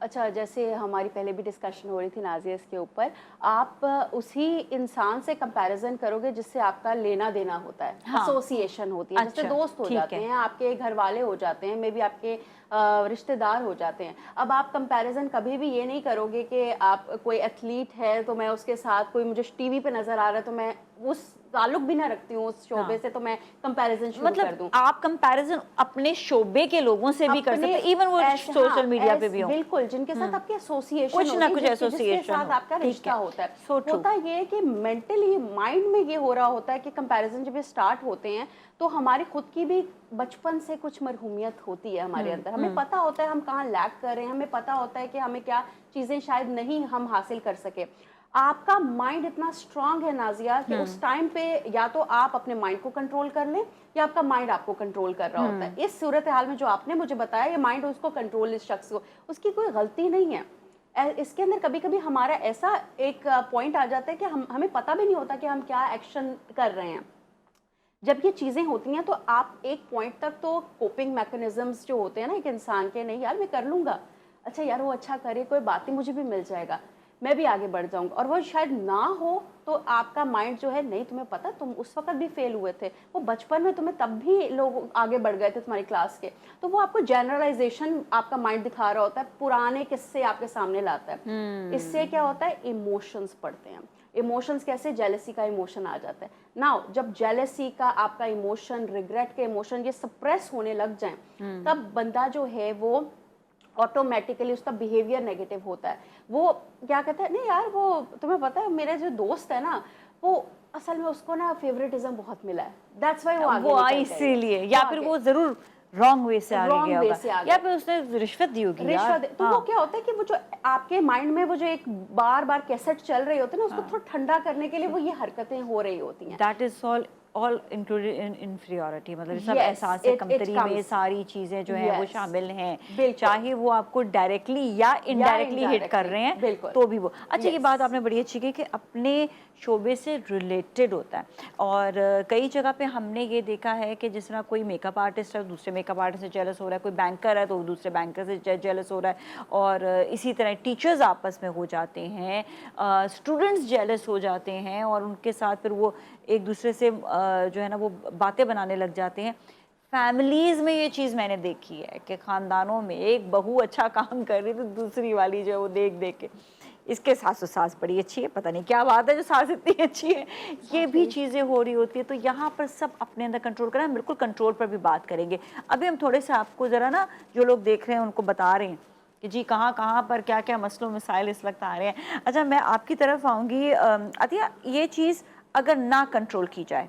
اچھا، جیسے ہماری پہلے بھی ڈسکشن ہو رہی تھی نازیہ اس کے اوپر، آپ اسی انسان سے کمپیریزن کرو گے جس سے آپ کا لینا دینا ہوتا ہے، ایسوسیشن ہوتی ہے، جیسے دوست ہو جاتے ہیں، آپ کے گھر والے ہو جاتے ہیں، مے بی آپ کے رشتہ دار ہو جاتے ہیں. اب آپ کمپیریزن کبھی بھی یہ نہیں کرو گے کہ آپ کوئی ایتھلیٹ ہے تو میں اس کے ساتھ، کوئی مجھے ٹی وی پہ نظر آ رہا ہے تو میں اس تعلق بھی نہ رکھتی ہوں اس شعبے سے تو میں کمپیریزن شروع کر دوں. آپ کمپیریزن اپنے شوبے کے لوگوں سے بھی کر سکتے ہیں، ایون وہ سوشل میڈیا پہ بھی ہوں. بالکل، جن کے ساتھ آپ کی ایسوسیشن کچھ نہ ہوتی کچھ ہے، جس کے ایسوسیشن ساتھ آپ کا رشتہ ہوتا ہے. ہوتا ہوتا یہ ہے کہ مینٹلی مائنڈ میں یہ ہو رہا ہوتا ہے کہ کمپیریزن جب یہ اسٹارٹ ہوتے ہیں تو ہماری خود کی بھی بچپن سے کچھ مرحومیت ہوتی ہے ہمارے اندر. ہمیں پتہ ہوتا ہے ہم کہاں لیک کر رہے ہیں، ہمیں پتہ ہوتا ہے کہ ہمیں کیا چیزیں شاید نہیں ہم حاصل کر سکے. آپ کا مائنڈ اتنا اسٹرانگ ہے نازیہ کہ اس ٹائم پہ یا تو آپ اپنے مائنڈ کو کنٹرول کر لیں یا آپ کا مائنڈ آپ کو کنٹرول کر رہا ہوتا ہے. اس صورتحال میں جو آپ نے مجھے بتایا، یہ مائنڈ اس کو کنٹرول، اس شخص کو، اس کی کوئی غلطی نہیں ہے. اس کے اندر کبھی کبھی ہمارا ایسا ایک پوائنٹ آ جاتا ہے کہ ہمیں پتہ بھی نہیں ہوتا کہ ہم کیا ایکشن کر رہے ہیں. جب یہ چیزیں ہوتی ہیں تو آپ ایک پوائنٹ تک تو کوپنگ میکنزمز جو ہوتے ہیں نا ایک انسان کے، نہیں یار میں کر لوں گا، اچھا یار وہ اچھا کرے، کوئی بات نہیں، مجھے بھی مل جائے گا، میں بھی آگے بڑھ جاؤں گا. اور وہ شاید نہ ہو تو آپ کا مائنڈ جو ہے، نہیں تمہیں پتہ تم اس وقت بھی فیل ہوئے تھے، وہ بچپن میں تمہیں تب بھی لوگ آگے بڑھ گئے تھے تمہاری کلاس کے، تو وہ آپ کو جنرلائزیشن آپ کا مائنڈ دکھا رہا ہوتا ہے، پرانے قصے آپ کے سامنے لاتا ہے. اس سے کیا ہوتا ہے، ایموشنز پڑھتے ہیں. ایموشنز کیسے؟ جیلسی کا ایموشن آ جاتا ہے. ناؤ جب جیلسی کا آپ کا ایموشن، ریگریٹ کے ایموشن یہ سپریس ہونے لگ جائیں تب بندہ جو ہے وہ آٹومیٹیکلی اس کا بیہیویئر نیگیٹو ہوتا ہے. وہ کیا کہتا ہے، نہیں یار وہ تمہیں پتہ ہے میرے جو دوست ہے نا، وہ اصل میں اس کو نا فیوریٹزم بہت ملا ہے، دیٹس وائی وہ آگے نکل گئی، اسی لیے، یا پھر وہ ضرور رانگ وے سے آگے گیا ہوگا، یا پھر اس نے رشوت دی ہوگی. تو وہ کیا ہوتا ہے کہ وہ جو آپ کے مائنڈ میں وہ جو ایک بار بار کیسٹ چل رہی ہوتی ہے نا، اس کو تھوڑا ٹھنڈا کرنے کے لیے وہ یہ حرکتیں ہو رہی ہوتی ہیں. That is all included in inferiority، مطلب سب احساس کمتری میں ساری چیزیں جو ہیں وہ شامل ہیں، چاہے وہ آپ کو ڈائریکٹلی یا انڈائریکٹلی ہٹ کر رہے ہیں تو بھی وہ. اچھا، یہ بات آپ نے بڑی اچھی کی کہ اپنے شعبے سے ریلیٹڈ ہوتا ہے. اور کئی جگہ پہ ہم نے یہ دیکھا ہے کہ جس طرح کوئی میک اپ آرٹسٹ ہے دوسرے میک اپ آرٹسٹ سے جیلس ہو رہا ہے، کوئی بینکر ہے تو دوسرے بینکر سے جیلس ہو رہا ہے، اور اسی طرح ٹیچرز آپس میں ہو جاتے ہیں، اسٹوڈنٹس جیلس ہو جاتے ہیں، اور ان کے ساتھ پھر وہ ایک دوسرے سے جو ہے نا وہ باتیں بنانے لگ جاتے ہیں. فیملیز میں یہ چیز میں نے دیکھی ہے کہ خاندانوں میں ایک بہو اچھا کام کر رہی تو دوسری والی جو ہے وہ دیکھ دیکھ کے اس کے ساس و ساس بڑی اچھی ہے، پتہ نہیں کیا بات ہے جو ساس اتنی اچھی ہے، یہ بھی چیزیں ہو رہی ہوتی ہے. تو یہاں پر سب اپنے اندر کنٹرول کریں. ہم بالکل کنٹرول پر بھی بات کریں گے. ابھی ہم تھوڑے سے آپ کو ذرا نا جو لوگ دیکھ رہے ہیں ان کو بتا رہے ہیں کہ جی کہاں کہاں پر کیا کیا مسئلوں مسائل اس وقت آ رہے ہیں. اچھا، میں آپ کی طرف آؤں گی. عطیہ، یہ چیز اگر نہ کنٹرول کی جائے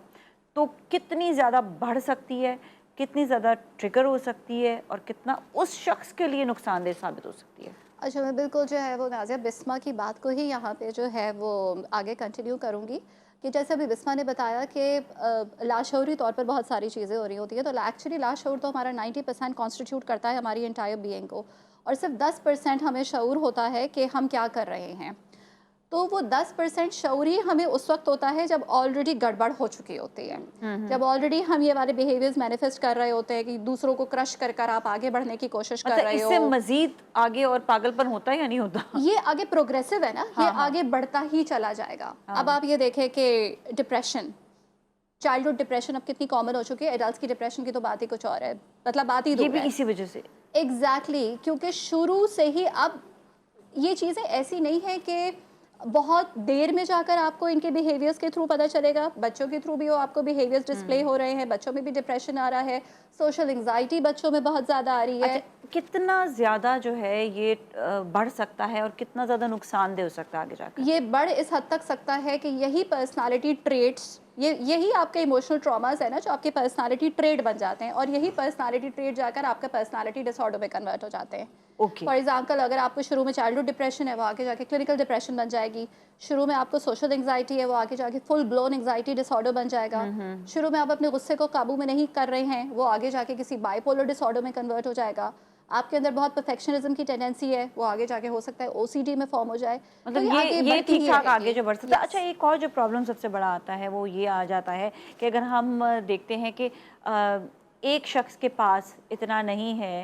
تو کتنی زیادہ بڑھ سکتی ہے، کتنی زیادہ ٹریگر ہو سکتی ہے، اور کتنا اس شخص کے لیے نقصان دہ ثابت ہو سکتی ہے؟ اچھا، میں بالکل جو ہے وہ نازیہ بسما کی بات کو ہی یہاں پہ جو ہے وہ آگے کنٹینیو کروں گی کہ جیسے ابھی بسما نے بتایا کہ لاشعوری طور پر بہت ساری چیزیں ہو رہی ہوتی ہیں. تو ایکچولی لاشعور تو ہمارا 90% کانسٹیٹیوٹ کرتا ہے ہماری انٹائر بینگ کو، اور صرف 10% ہمیں شعور ہوتا ہے کہ ہم کیا کر رہے ہیں. تو وہ 10% شعور ہی ہمیں اس وقت ہوتا ہے جب آلریڈی گڑبڑ ہو چکی ہوتی ہے، جب آلریڈی ہم یہ والے بیہیویئرز مینیفیسٹ کر رہے ہوتے ہیں کہ دوسروں کو کرش کر کر آپ آگے بڑھنے کی کوشش کر رہے ہو. اس سے مزید آگے اور پاگل پن ہوتا ہے یا نہیں ہوتا؟ یہ آگے پروگریسو ہے نا، یہ آگے بڑھتا ہی چلا جائے گا. اب آپ یہ دیکھیں کہ ڈپریشن، چائلڈہڈ ڈپریشن اب کتنی کامن ہو چکی ہے. ایڈلٹس کی ڈپریشن کی تو بات ہی کچھ اور ہے، مطلب بات ہی دور ہے. یہ بھی اسی وجہ سے ایگزیکٹلی، کیونکہ شروع سے ہی اب یہ چیزیں ایسی نہیں ہیں کہ بہت دیر میں جا کر آپ کو ان کے بیہیویئرس کے تھرو پتہ چلے گا. بچوں کے تھرو بھی آپ کو بیہیویئرس ڈسپلے ہو رہے ہیں، بچوں میں بھی ڈپریشن آ رہا ہے، سوشل انگزائٹی بچوں میں بہت زیادہ آ رہی ہے. کتنا زیادہ جو ہے یہ بڑھ سکتا ہے اور کتنا زیادہ نقصان دہ ہو سکتا ہے آگے جا کر؟ یہ بڑھ اس حد تک سکتا ہے کہ یہی پرسنالٹی ٹریٹس، یہی آپ کے ایموشنل ٹراماز ہے نا جو آپ کے پرسنالٹی ٹریٹ بن جاتے ہیں، اور یہی پرسنالٹی ٹریٹ جا کر آپ کا پرسنالٹی ڈس آرڈر میں کنورٹ ہو جاتے ہیں. فار ایگزامپل، اگر آپ کو شروع میں چائلڈہڈ ڈپریشن ہے وہ آگے جا کے کلینکل ڈپریشن بن جائے گی. شروع میں آپ کو سوشل انگزائٹی ہے وہ آگے جا کے فل بلون انگزائٹی ڈس آرڈر بن جائے گا. شروع میں آپ اپنے غصے کو قابو میں نہیں کر رہے ہیں وہ آگے جا کے کسی بائی پولر ڈس آرڈر میں کنورٹ ہو جائے گا. آپ کے اندر بہت پرفیکشنزم کی ٹینڈنسی ہے وہ آگے جا کے ہو سکتا ہے او سی ڈی میں فارم ہو جائے. مطلب یہ ٹھیک ٹھاک آگے جو بڑھ سکتا ہے. اچھا، ایک اور جو پرابلم سب سے بڑا آتا ہے وہ یہ آ جاتا ہے کہ اگر ہم دیکھتے ہیں کہ ایک شخص کے پاس اتنا نہیں ہے،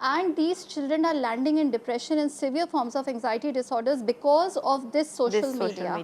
And these children are landing in depression and severe forms of anxiety disorders because of this social media.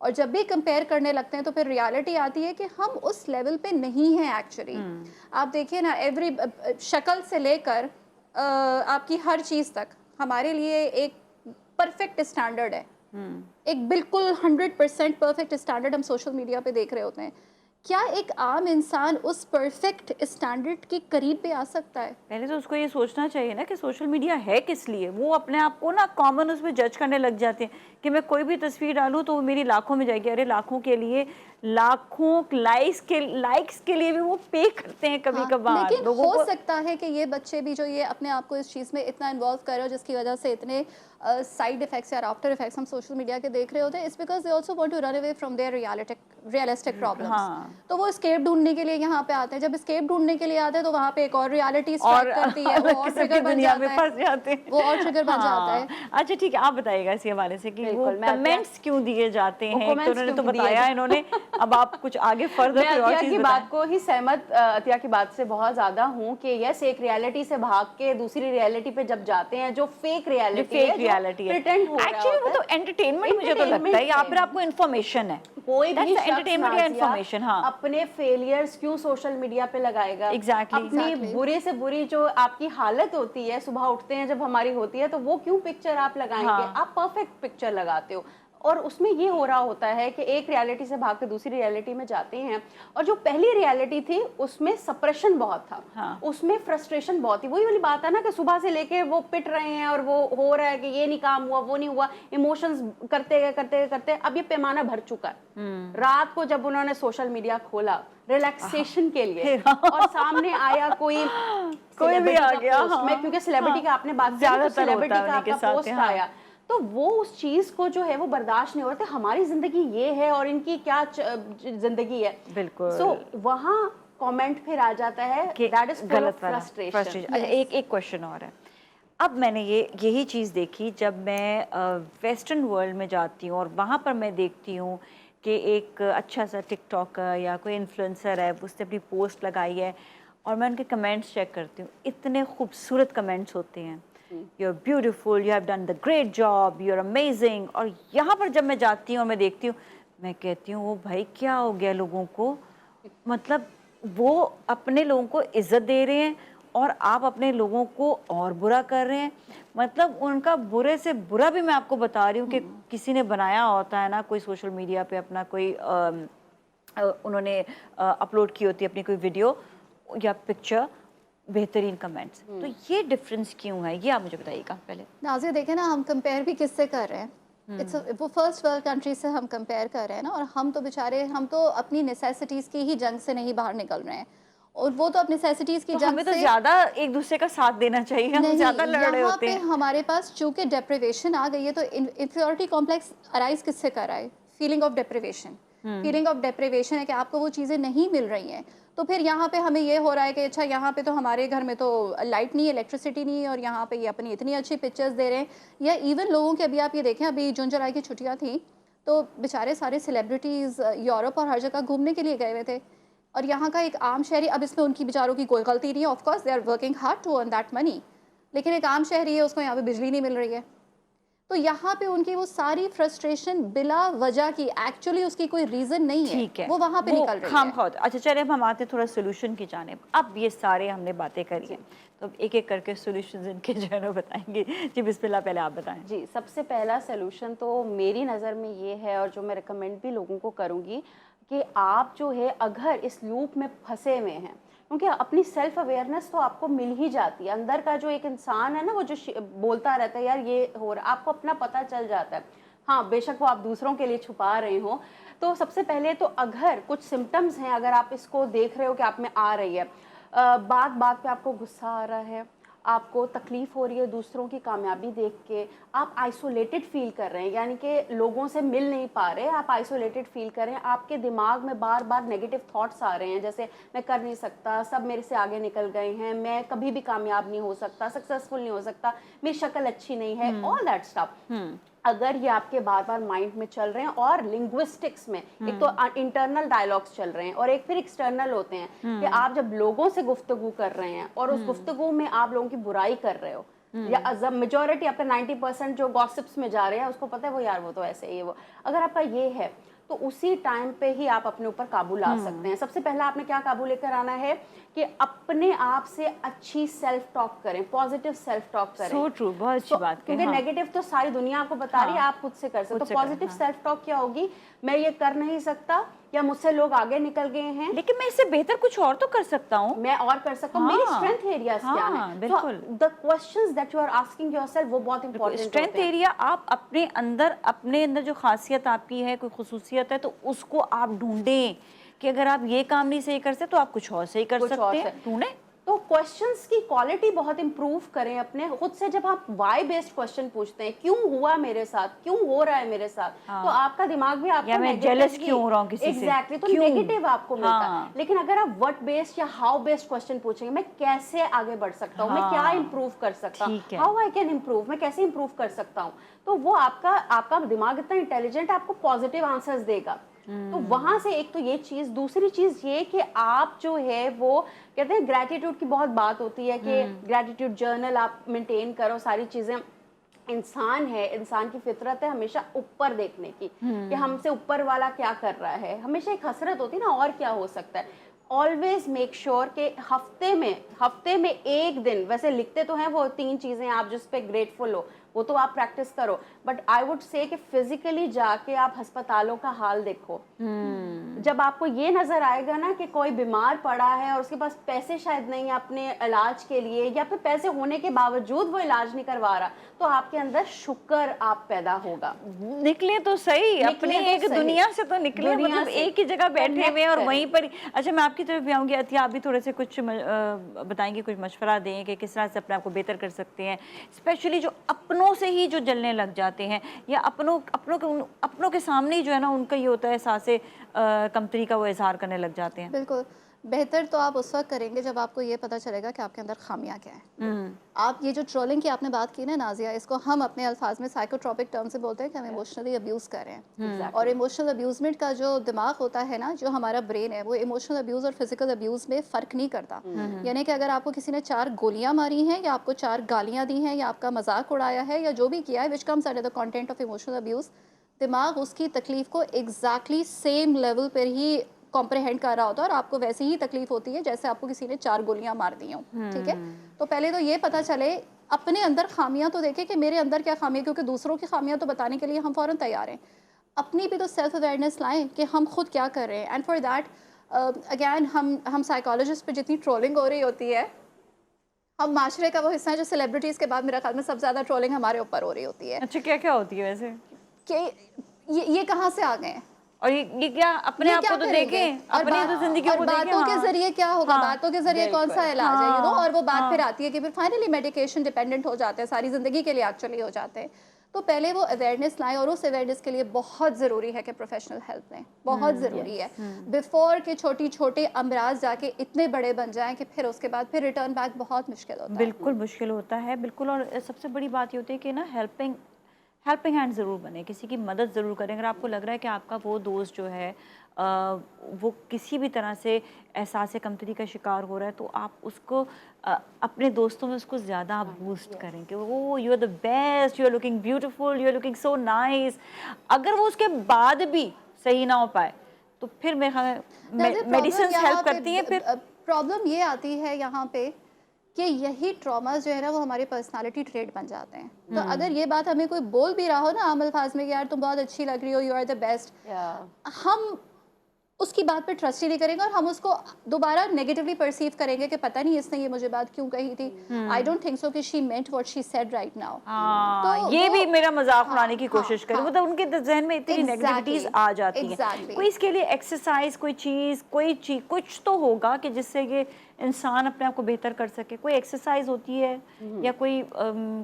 اور جب بھی کمپیئر کرنے لگتے ہیں تو پھر ریالٹی آتی ہے کہ ہم اس لیول پہ نہیں ہیں ایکچولی. آپ دیکھیے نا ایوری شکل سے لے کر آپ کی ہر چیز تک ہمارے لیے ایک پرفیکٹ اسٹینڈرڈ ہے, ایک بالکل 100% پرفیکٹ اسٹینڈرڈ ہم سوشل میڈیا پہ دیکھ رہے ہوتے ہیں. کیا ایک عام انسان اس پرفیکٹ اسٹینڈرڈ کے قریب پہ آ سکتا ہے؟ پہلے تو اس کو یہ سوچنا چاہیے نا کہ سوشل میڈیا ہے کس لیے. وہ اپنے آپ کو نا کامن اس میں جج کرنے لگ جاتے ہیں کہ میں کوئی بھی تصویر ڈالوں تو وہ میری لاکھوں میں جائے گی. ارے لاکھوں کے لیے, لاکھوں لائکس کے لیے بھی وہ پے کرتے ہیں کبھی کبھار. لیکن لوگوں ہو کو سکتا ہے کہ یہ بچے بھی جو یہ اپنے آپ کو اس چیز میں اتنا انوالو کر رہے ہو جس کی وجہ سے اتنے سائڈ افیکٹس یا آفٹر افیکٹس ہم سوشل میڈیا کے دیکھ رہے ہوتے ہیں, it's because they also want to run away from their realistic problems. تو وہ اسکیپ ڈھونڈنے کے لیے یہاں پہ آتے ہیں. جب اسکیپ ڈھونڈنے کے لیے آتے ہیں تو وہاں پہ ایک اور ریالٹی اسٹرائک کرتی ہے, وہ اور ٹریگر بن جاتا ہے, وہ اور ٹریگر بن جاتا ہے. اچھا ٹھیک ہے, آپ بتائیے گا اسی حوالے سے کہ وہ کمنٹس کیوں دیے جاتے ہیں. تو انہوں نے تو بتایا انہوں نے, اب آپ کچھ آگے فردر کوئی اور چیز کی بات کو ہی سہمت عطیہ کی بات سے بہت زیادہ ہوں کہ یس ایک ریالٹی سے بھاگ کے دوسری ریالٹی پہ جب جاتے ہیں جو فیک ریالٹی ہے, پریٹینڈ ہو رہا ہوتا ہے. ایکچولی وہ تو انٹرٹینمنٹ مجھے تو لگتا ہے, یا پھر آپ کو انفارمیشن ہے. کوئی بھی انٹرٹینمنٹ یا انفارمیشن, ہاں, اپنے فیلیئرز کیوں سوشل میڈیا پہ لگائے گا. ایگزیکٹلی اپنی برے سے بری جو آپ کی حالت ہوتی ہے صبح اٹھتے ہیں جب ہماری ہوتی ہے تو وہ کیوں پکچر آپ لگائیں گے. آپ پرفیکٹ پکچر لگاتے ہو, اور اس میں یہ ہو رہا ہوتا ہے کہ ایک ریالٹی سے بھاگ کے دوسری ریالٹی میں جاتے ہیں, اور جو پہلی ریالٹی تھی اس میں سپریشن بہت تھا, اس میں فرسٹریشن بہت تھی. وہی والی بات ہے نا کہ صبح سے لے کے وہ پٹ رہے ہیں اور وہ ہو رہا ہے کہ یہ نہیں کام ہوا, وہ نہیں ہوا, ایموشنز کرتے گئے کرتے گئے کرتے اب یہ پیمانہ بھر چکا ہے. رات کو جب انہوں نے سوشل میڈیا کھولا ریلیکسیشن کے لیے اور سامنے آیا کوئی بھی آ گیا, کیونکہ سیلیبریٹی کا آپ نے بات کی, سیلیبریٹی کا آپ کا پوسٹ آیا تو وہ اس چیز کو جو ہے وہ برداشت نہیں ہو رہا تھا. ہماری زندگی یہ ہے اور ان کی کیا زندگی ہے. بالکل. سو وہاں کامنٹ پھر آ جاتا ہے دیٹ از غلط فرسٹریشن. ایک کوشچن اور ہے. اب میں نے یہی چیز دیکھی جب میں ویسٹرن ورلڈ میں جاتی ہوں اور وہاں پر میں دیکھتی ہوں کہ ایک اچھا سا ٹک ٹاکر یا کوئی انفلوئنسر ہے, اس نے اپنی پوسٹ لگائی ہے اور میں ان کے کمنٹس چیک کرتی ہوں. اتنے خوبصورت کمنٹس ہوتے ہیں, you are beautiful, you have done the great job, you are amazing. اور یہاں پر جب میں جاتی ہوں اور میں دیکھتی ہوں, میں کہتی ہوں وہ بھائی کیا ہو گیا لوگوں کو, مطلب وہ اپنے لوگوں کو عزت دے رہے ہیں اور آپ اپنے لوگوں کو اور برا کر رہے ہیں. مطلب ان کا برے سے برا بھی میں آپ کو بتا رہی ہوں کہ کسی نے بنایا ہوتا ہے نا کوئی سوشل میڈیا پہ اپنا کوئی انہوں نے اپلوڈ کی ہوتی ہے اپنی کوئی ویڈیو یا پکچر, بہترین کمنٹس. تو یہ ڈفرینس کیوں ہے, یہ آپ مجھے بتائیے گا پہلے. ناظر دیکھیں نا, ہم کمپیئر بھی کس سے کر رہے ہیں, وہ فرسٹ ورلڈ کنٹری سے ہم کمپیئر کر رہے ہیں نا, اور ہم تو بیچارے, ہم تو اپنی نیسیسٹیز کی ہی جنگ سے نہیں باہر نکل رہے ہیں, اور وہ تو اپنی نیسیسٹیز کی جنگ سے. ہمیں تو زیادہ ایک دوسرے کا ساتھ دینا چاہیے, ہم زیادہ لڑ رہے ہوتے ہیں. یہاں پہ ہمارے پاس چونکہ ڈیپریویشن آ گئی ہے تو انفیریورٹی کمپلیکس ارائز کس سے کر رہا ہے, feeling of deprivation. Feeling of deprivation ہے کہ آپ کو وہ چیزیں نہیں مل رہی ہیں. تو پھر یہاں پہ ہمیں یہ ہو رہا ہے کہ اچھا یہاں پہ تو ہمارے گھر میں تو لائٹ نہیں ہے, الیکٹریسٹی نہیں ہے, اور یہاں پہ یہ اپنی اتنی اچھی پکچرز دے رہے ہیں. یا ایون لوگوں کے, ابھی آپ یہ دیکھیں, ابھی جون جولائی کی چھٹیاں تھیں تو بیچارے سارے سیلیبریٹیز یورپ اور ہر جگہ گھومنے کے لیے گئے ہوئے تھے, اور یہاں کا ایک عام شہری, اب اس میں ان کی بیچاروں کی کوئی غلطی نہیں ہے, of course they are working hard to earn that money, لیکن ایک عام شہری ہے, اس کو یہاں پہ بجلی نہیں مل رہی ہے. تو یہاں پہ ان کی وہ ساری فرسٹریشن بلا وجہ کی, ایکچولی اس کی کوئی ریزن نہیں ہے, وہ وہاں پہ نکل رہی ہے. اچھا چلے اب ہم آتے تھوڑا سولوشن کی جانب. اب یہ سارے ہم نے باتیں کری ہیں تو اب ایک ایک کر کے سولوشنز ان کے جو ہے نا بتائیں گے. جی بسم اللہ, پہلے آپ بتائیں. جی, سب سے پہلا سولوشن تو میری نظر میں یہ ہے, اور جو میں ریکمینڈ بھی لوگوں کو کروں گی, کہ آپ جو ہے اگر اس لوپ میں پھنسے ہوئے ہیں, کیونکہ اپنی سیلف اویئرنیس تو آپ کو مل ہی جاتی ہے. اندر کا جو ایک انسان ہے نا, وہ جو بولتا رہتا ہے یار یہ ہو رہا, آپ کو اپنا پتہ چل جاتا ہے. ہاں بے شک وہ آپ دوسروں کے لیے چھپا رہے ہوں. تو سب سے پہلے تو اگر کچھ سمٹمز ہیں, اگر آپ اس کو دیکھ رہے ہو کہ آپ میں آ رہی ہے, بات پہ آپ کو غصہ آ رہا ہے, آپ کو تکلیف ہو رہی ہے دوسروں کی کامیابی دیکھ کے, آپ آئسولیٹڈ فیل کر رہے ہیں, یعنی کہ لوگوں سے مل نہیں پا رہے, آپ آئسولیٹڈ فیل کر رہے ہیں, آپ کے دماغ میں بار بار نیگیٹو تھاٹس آ رہے ہیں, جیسے میں کر نہیں سکتا, سب میرے سے آگے نکل گئے ہیں, میں کبھی بھی کامیاب نہیں ہو سکتا, سکسیزفل نہیں ہو سکتا, میری شکل اچھی نہیں ہے, آل دیٹ اسٹف. اگر یہ آپ کے بار بار مائنڈ میں چل رہے ہیں, اور لنگوسٹکس میں ایک تو انٹرنل ڈائلاگس چل رہے ہیں اور ایک پھر ایکسٹرنل ہوتے ہیں, کہ آپ جب لوگوں سے گفتگو کر رہے ہیں اور اس گفتگو میں آپ لوگوں کی برائی کر رہے ہو, یا میجورٹی آپ کا 90% جو گاسپس میں جا رہے ہیں اس کو پتہ ہے وہ یار وہ تو ایسے ہی ہے وہ. اگر آپ کا یہ ہے تو اسی ٹائم پہ ہی آپ اپنے اوپر قابو لا سکتے ہیں. سب سے پہلا آپ نے کیا قابو لے کر آنا ہے کہ اپنے آپ سے اچھی سیلف ٹاک کریں, پازیٹیو سیلف ٹاک کریں. سو ٹرو, بہت اچھی بات کہی. کیونکہ نیگیٹو تو ساری دنیا آپ کو بتا رہی ہے, آپ خود سے کر سکتے. تو پازیٹیو سیلف ٹاک کیا ہوگی, میں یہ کر نہیں سکتا, یا مجھ سے لوگ آگے نکل گئے ہیں, لیکن میں اس سے بہتر کچھ اور تو کر سکتا ہوں, میں اور کر سکتا ہوں, میری اسٹرینتھ ایریاز کیا ہیں. بالکل. the questions that you are asking yourself وہ بہت امپورٹنٹ ہوتے ہیں. اسٹرینتھ ایریا آپ اپنے اندر جو خاصیت آپ کی ہے, کوئی خصوصیت ہے, تو اس کو آپ ڈھونڈیں کہ اگر آپ یہ کام نہیں صحیح کر سکتے تو آپ کچھ اور صحیح کر سکتے ہیں, ڈھونڈیں. تو کوشچنس کی کوالٹی بہت امپروو کریں اپنے خود سے. جب آپ وائی بیسڈ کوشچن پوچھتے ہیں, کیوں ہوا میرے ساتھ, کیوں ہو رہا ہے میرے ساتھ, تو آپ کا دماغ بھی آپ کو میں جیلس کیوں ہو رہا ہوں کسی سے, ایگزیکٹلی, تو نیگیٹو آپ کو ملتا ہے. لیکن اگر آپ وٹ بیسڈ یا ہاؤ بیسڈ کوشچن پوچھیں گے, میں کیسے آگے بڑھ سکتا ہوں, میں کیا امپروو کر سکتا ہوں, ہاؤ آئی کین امپروو, میں کیسے امپروو کر سکتا ہوں, تو وہ آپ کا دماغ اتنا انٹیلیجنٹ ہے, آپ کو پازیٹیو آنسرز دے گا. تو وہاں سے ایک تو یہ چیز. دوسری چیز یہ کہ آپ جو ہے وہ کہتے ہیں گریٹیٹیوڈ کی بہت بات ہوتی ہے کہ گریٹیٹیوڈ جرنل آپ مینٹین کرو, ساری چیزیں. انسان ہے, انسان کی فطرت ہے ہمیشہ اوپر دیکھنے کی, کہ ہم سے اوپر والا کیا کر رہا ہے. ہمیشہ ایک حسرت ہوتی ہے نا, اور کیا ہو سکتا ہے. آلویز میک شیور کہ ہفتے میں ایک دن, ویسے لکھتے تو ہیں وہ 3 چیزیں آپ جس پہ گریٹفل ہو, وہ تو آپ پریکٹس کرو, بٹ آئی وڈ سے کہ فزیکلی جا کے آپ ہسپتالوں کا حال دیکھو. جب آپ کو یہ نظر آئے گا نا کہ کوئی بیمار پڑا ہے اور اس کے پاس پیسے شاید نہیں ہیں اپنے علاج کے لیے, یا پھر پیسے ہونے کے باوجود وہ علاج نہیں کروا رہا, تو آپ کے اندر شکر آپ پیدا ہوگا. نکلے تو صحیح, اپنی ایک دنیا سے تو نکلے, مطلب ایک ہی جگہ بیٹھے ہوئے اور وہیں پر. اچھا, میں آپ کی طرف بھی آؤں گی. عطیہ, آپ بھی تھوڑے سے کچھ بتائیں گے, کچھ مشورہ دیں کہ کس طرح سے اپنے آپ کو بہتر کر سکتے ہیں, اسپیشلی جو اپنوں سے ہی جو جلنے لگ جاتے ہیں, یا اپنوں کے سامنے ہی جو ہے نا ان کا یہ ہوتا ہے احساس کمتری کا وہ اظہار کرنے لگ جاتے ہیں. بالکل. بہتر تو آپ اس وقت کریں گے جب آپ کو یہ پتہ چلے گا کہ آپ کے اندر خامیاں کیا ہیں. آپ یہ جو ٹرولنگ کی آپ نے بات کی نا نازیہ, اس کو ہم اپنے الفاظ میں سائیکوٹروپک ٹرم سے بولتے ہیں کہ ہم ایموشنلی ابیوز کر رہے ہیں. اور ایموشنل ابیوزمنٹ کا جو دماغ ہوتا ہے نا, جو ہمارا برین ہے, وہ ایموشنل ابیوز اور فزیکل ابیوز میں فرق نہیں کرتا. یعنی کہ اگر آپ کو کسی نے 4 گولیاں ماری ہیں, یا آپ کو 4 گالیاں دی ہیں, یا آپ کا مذاق اڑایا ہے, یا جو بھی کیا ہے, which comes under the content of emotional abuse, دماغ اس کی تکلیف کو ایگزیکٹلی سیم لیول پر ہی کمپریہینڈ کر رہا ہوتا ہے, اور آپ کو ویسے ہی تکلیف ہوتی ہے جیسے آپ کو کسی نے 4 گولیاں مار دی ہوں. ٹھیک ہے, تو پہلے تو یہ پتہ چلے, اپنے اندر خامیاں تو دیکھیں کہ میرے اندر کیا خامیاں, کیونکہ دوسروں کی خامیاں تو بتانے کے لیے ہم فوراً تیار ہیں. اپنی بھی تو سیلف اویئرنیس لائیں کہ ہم خود کیا کر رہے ہیں. اینڈ فار دیٹ اگین ہم سائیکالوجسٹ پہ جتنی ٹرولنگ ہو رہی ہوتی ہے, ہم معاشرے کا وہ حصہ ہے جو سیلیبریٹیز کے بعد میرا خیال میں سب سے زیادہ ٹرولنگ ہمارے اوپر ہو رہی ہوتی ہے. اچھا, کیا کیا ہوتی ہے ویسے, کہ یہ کہاں سے آ گئے ہیں, اور یہ کیا اپنے آپ کو تو دیکھیں, اپنی تو زندگی کو دیکھیں. باتوں کے ذریعے کیا ہوگا, باتوں کے ذریعے کون سا علاج ہے, اور وہ بات پھر آتی ہے کہ پھر فائنلی میڈیکیشن ڈیپینڈنٹ ہو جاتے ہیں, ساری زندگی کے لیے ایکچولی ہو جاتے ہیں. تو پہلے وہ اویئرنیس لائیں, اور اس اویئرنیس کے لیے بہت ضروری ہے کہ پروفیشنل ہیلپ لیں, بہت ضروری ہے, بیفور کہ چھوٹے امراض جا کے اتنے بڑے بن جائیں کہ پھر اس کے بعد پھر ریٹرن بیک بہت مشکل ہوتا ہے. بالکل مشکل ہوتا ہے, بالکل. اور سب سے بڑی بات یہ ہوتی ہے کہ نا ہیلپنگ ہینڈ ضرور بنے, کسی کی مدد ضرور کریں. اگر آپ کو لگ رہا ہے کہ آپ کا وہ دوست جو ہے وہ کسی بھی طرح سے احساس کمتری کا شکار ہو رہا ہے, تو آپ اس کو اپنے دوستوں میں اس کو زیادہ بوسٹ کریں کہ وہ you are the best, you are looking beautiful, you are looking so nice. اگر وہ اس کے بعد بھی صحیح نہ ہو پائے تو پھر میرے خیال میڈیسنز ہیلپ کرتی ہیں. پھر پرابلم یہ آتی ہے یہاں پہ کہ یہی ٹراماز جو ہے نا وہ ہماری پرسنالٹی ٹریٹ بن جاتے ہیں. تو اگر یہ بات ہمیں کوئی بول بھی رہا ہو نا عام الفاظ میں کہ یار تم بہت اچھی لگ رہی ہو, یو آر دا بیسٹ, ہم اس کی بات پہ ٹرسٹ ہی نہیں کریں گے, اور ہم اس کو دوبارہ نیگیٹولی پرسیو کریں گے کہ پتہ نہیں اس نے یہ مجھے بات کیوں کہی تھی. آئی ڈونٹ تھنک سو کہ she meant what she said right now. یہ بھی میرا مذاق اڑانے کی کوشش کریں, مطلب ان کے ذہن میں اتنی نیگیٹیوٹیز آ جاتی ہیں. کوئی اس کے لیے ایکسرسائز, کوئی چیز کچھ تو ہوگا کہ جس سے یہ انسان اپنے آپ کو بہتر کر سکے. کوئی ایکسرسائز ہوتی ہے, یا کوئی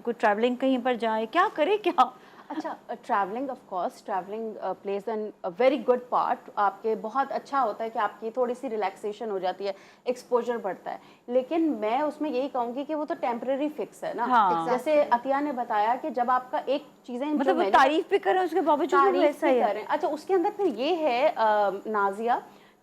ٹریولنگ کہیں پر جائے, کیا کرے, کیا. اچھا, travelling of course travelling plays an very good part. آپ کے بہت اچھا ہوتا ہے کہ آپ کی تھوڑی سی ریلیکسیشن ہو جاتی ہے, ایکسپوجر بڑھتا ہے. لیکن میں اس میں یہی کہوں گی کہ وہ تو ٹیمپرری فکس ہے نا. جیسے عطیہ نے بتایا کہ جب آپ کا ایک چیزیں مطلب تعریف بھی کریں اس کے باوجود تعریف بھی کریں. اچھا, اس کے اندر پھر یہ ہے نازیہ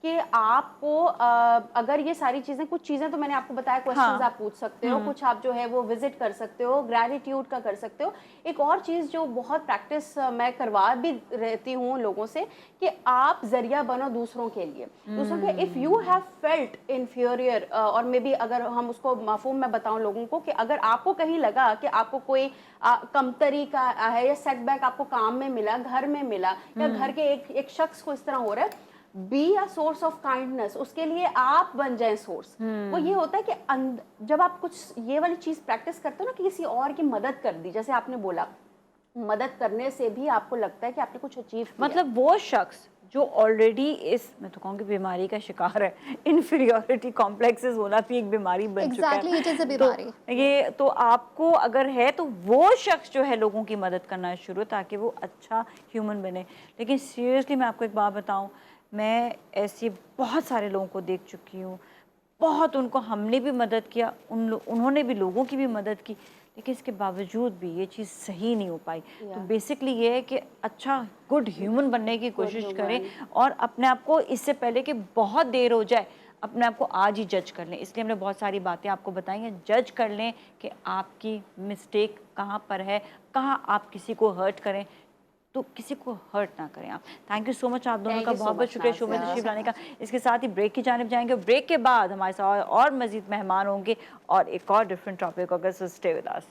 کہ آپ کو اگر یہ ساری چیزیں، کچھ چیزیں تو میں نے آپ کو بتایا، کوشچنز آپ پوچھ سکتے ہو، کچھ آپ جو ہے وہ وزٹ کر سکتے ہو، گریٹیٹیوڈ کا کر سکتے ہو. ایک اور چیز جو بہت پریکٹس میں کروا بھی رہتی ہوں لوگوں سے، کہ آپ ذریعہ بنو دوسروں کے لیے. دوسروں کے if you have felt inferior, اور مے بی اگر ہم اس کو مفہوم میں بتاؤں لوگوں کو، کہ اگر آپ کو کہیں لگا کہ آپ کو کوئی کمتری کا ہے یا سیٹ بیک آپ کو کام میں ملا، گھر میں ملا، یا گھر کے ایک شخص کو اس طرح ہو رہا ہے، be a source of kindness, اس کے لیے آپ بن جائیں سورس. وہ یہ ہوتا ہے کہ جب آپ کچھ یہ والی چیز پریکٹس کرتے ہو نا، کہ کسی اور کی مدد کر دی، جیسے آپ نے بولا مدد کرنے سے بھی آپ کو لگتا ہے کہ آپ نے کچھ اچیو کیا. مطلب وہ شخص جو آلریڈی اس میں تو کہوں کہ بیماری کا شکار ہے، انفیریورٹی کمپلیکسز ہونا بھی ایک بیماری بن چکا Exactly, it is a ہے. بیماری. یہ تو آپ کو اگر ہے تو وہ شخص جو ہے لوگوں کی مدد کرنا شروع، تاکہ وہ اچھا ہیومن بنے. لیکن سیریسلی میں آپ کو ایک بات بتاؤں، میں ایسی بہت سارے لوگوں کو دیکھ چکی ہوں، بہت ان کو ہم نے بھی مدد کیا، انہوں نے بھی لوگوں کی بھی مدد کی، لیکن اس کے باوجود بھی یہ چیز صحیح نہیں ہو پائی. تو بیسکلی یہ ہے کہ اچھا گڈ ہیومن بننے کی کوشش کریں، اور اپنے آپ کو اس سے پہلے کہ بہت دیر ہو جائے اپنے آپ کو آج ہی جج کر لیں. اس لیے ہم نے بہت ساری باتیں آپ کو بتائی ہیں. جج کر لیں کہ آپ کی مسٹیک کہاں پر ہے، کہاں آپ کسی کو ہرٹ کریں، تو کسی کو ہرٹ نہ کریں آپ. تھینک یو سو مچ آپ دونوں کا، بہت بہت شکریہ شو میں تشریف لانے کا. اس کے ساتھ ہی بریک کی جانب جائیں گے. بریک کے بعد ہمارے ساتھ اور مزید مہمان ہوں گے اور ایک اور ڈفرینٹ ٹاپک ہوگا. So stay with us.